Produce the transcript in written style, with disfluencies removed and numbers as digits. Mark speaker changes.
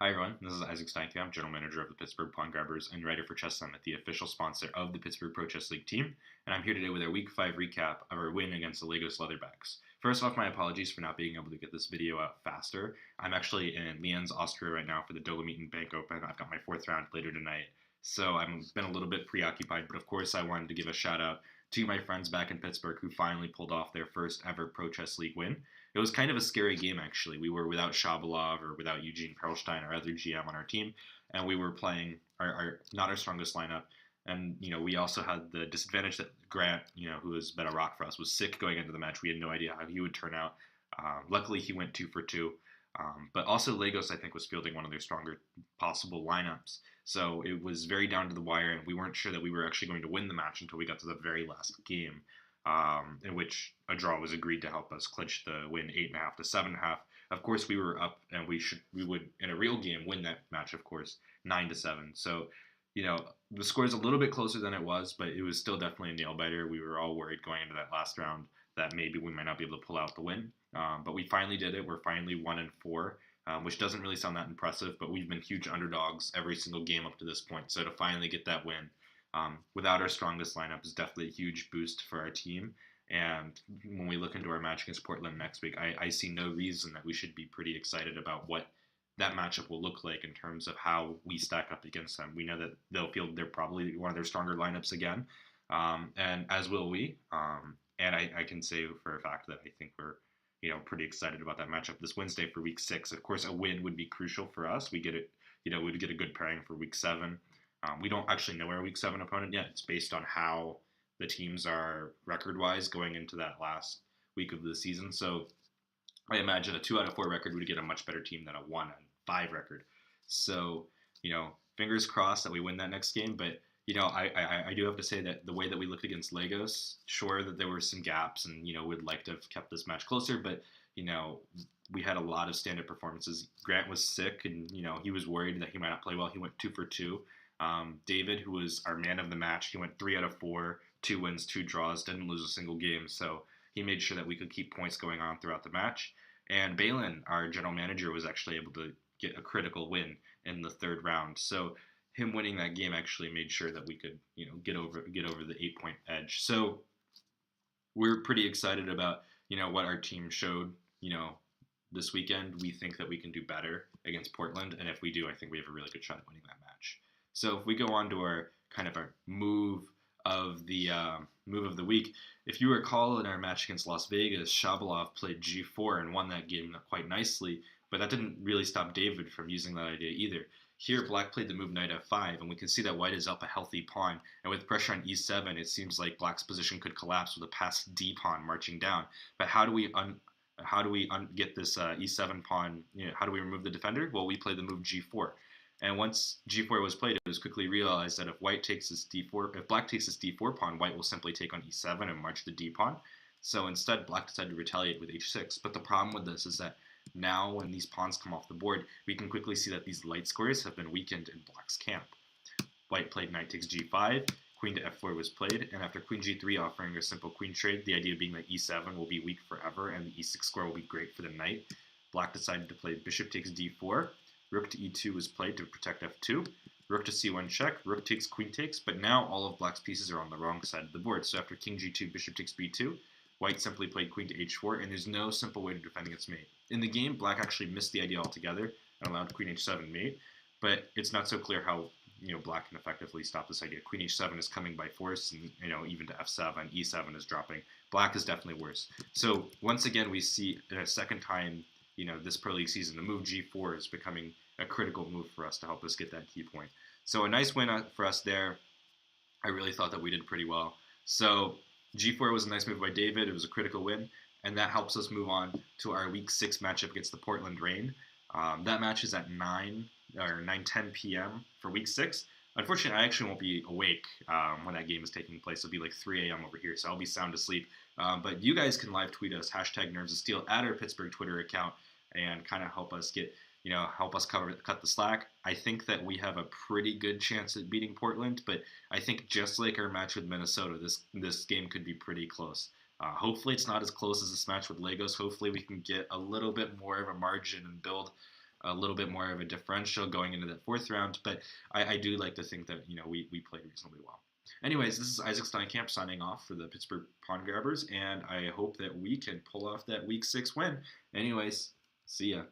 Speaker 1: Hi everyone, this is Isaac Steincamp, General Manager of the Pittsburgh Pawngrabbers and writer for Chess Summit, the official sponsor of the Pittsburgh Pro Chess League team, and I'm here today with our Week 5 recap of our win against the Lagos Leatherbacks. First off, my apologies for not being able to get this video out faster. I'm actually in Lienz, Austria right now for the Dolomitan Bank Open. I've got my 4th round later tonight, so I've been a little bit preoccupied, but of course I wanted to give a shout out to my friends back in Pittsburgh who finally pulled off their first ever Pro Chess League win. It was kind of a scary game, actually. We were without Shabalov or without Eugene Perlstein, our other GM on our team, and we were playing not our strongest lineup. And we also had the disadvantage that Grant, who has been a rock for us, was sick going into the match. We had no idea how he would turn out. Luckily, he went 2 for 2. But also Lagos, I think, was fielding one of their stronger possible lineups. So it was very down to the wire, and we weren't sure that we were actually going to win the match until we got to the very last game, in which a draw was agreed to help us clinch the win 8.5 to 7.5. Of course, we were up, and we would in a real game win that match, of course, 9 to 7. So, the score is a little bit closer than it was, but it was still definitely a nail biter. We were all worried going into that last round that maybe we might not be able to pull out the win. But we finally did it. We're finally 1-4, which doesn't really sound that impressive, but we've been huge underdogs every single game up to this point. So to finally get that win without our strongest lineup is definitely a huge boost for our team. And when we look into our match against Portland next week, I see no reason that we should be pretty excited about what that matchup will look like in terms of how we stack up against them. We know that they'll field they're probably one of their stronger lineups again, and as will we. And I can say for a fact that I think we're pretty excited about that matchup this Wednesday for Week 6. Of course, a win would be crucial for us. We get it, we'd get a good pairing for Week 7. We don't actually know our Week 7 opponent yet. It's based on how the teams are record-wise going into that last week of the season. So I imagine a 2 out of 4 record would get a much better team than a 1 out of 5 record. So, fingers crossed that we win that next game. But, I do have to say that the way that we looked against Lagos, sure that there were some gaps and, we'd like to have kept this match closer. But, we had a lot of stand-up performances. Grant was sick and, he was worried that he might not play well. He went 2 for 2. David, who was our man of the match, he went 3 out of 4, 2 wins, 2 draws, didn't lose a single game. So he made sure that we could keep points going on throughout the match. And Balin, our general manager, was actually able to get a critical win in the 3rd round. So him winning that game actually made sure that we could, get over the 8-point edge. So we're pretty excited about, what our team showed, this weekend. We think that we can do better against Portland, and if we do, I think we have a really good shot at winning that match. So if we go on to our kind of our move of the week, if you recall in our match against Las Vegas, Shabalov played G4 and won that game quite nicely, but that didn't really stop David from using that idea either. Here, Black played the move Knight F5, and we can see that White is up a healthy pawn, and with pressure on E7, it seems like Black's position could collapse with a passed D pawn marching down. But how do we get this E7 pawn? How do we remove the defender? Well, we play the move G4. And once G4 was played, it was quickly realized that if Black takes this D4 pawn, White will simply take on E7 and march the D pawn. So instead, Black decided to retaliate with H6. But the problem with this is that now when these pawns come off the board, we can quickly see that these light squares have been weakened in Black's camp. White played Knight takes G5, Queen to F4 was played, and after Queen G3 offering a simple queen trade, the idea being that E7 will be weak forever and the E6 square will be great for the knight, Black decided to play Bishop takes D4, Rook to E2 was played to protect F2, Rook to C1 check, Rook takes, Queen takes, but now all of Black's pieces are on the wrong side of the board. So after King G2, Bishop takes B2, White simply played Queen to H4, and there's no simple way to defend against mate. In the game, Black actually missed the idea altogether and allowed Queen H7 mate, but it's not so clear how Black can effectively stop this idea. Queen H7 is coming by force, and even to F7, E7 is dropping. Black is definitely worse. So once again, we see in a second time, this Pro League season, the move G4 is becoming a critical move for us to help us get that key point. So a nice win for us there. I really thought that we did pretty well. So G4 was a nice move by David. It was a critical win, and that helps us move on to our Week 6 matchup against the Portland Rain. That match is at 9:10 p.m. for Week 6. Unfortunately, I actually won't be awake when that game is taking place. It'll be like 3 a.m. over here, so I'll be sound asleep. But you guys can live tweet us, #NervesOfSteel, at our Pittsburgh Twitter account, and kind of help us get, help us cut the slack. I think that we have a pretty good chance at beating Portland, but I think just like our match with Minnesota, this game could be pretty close. Hopefully it's not as close as this match with Lagos. Hopefully we can get a little bit more of a margin and build a little bit more of a differential going into that fourth round. But I do like to think that we played reasonably well. Anyways, this is Isaac Steincamp signing off for the Pittsburgh Pawngrabbers, and I hope that we can pull off that Week 6 win. Anyways, see ya.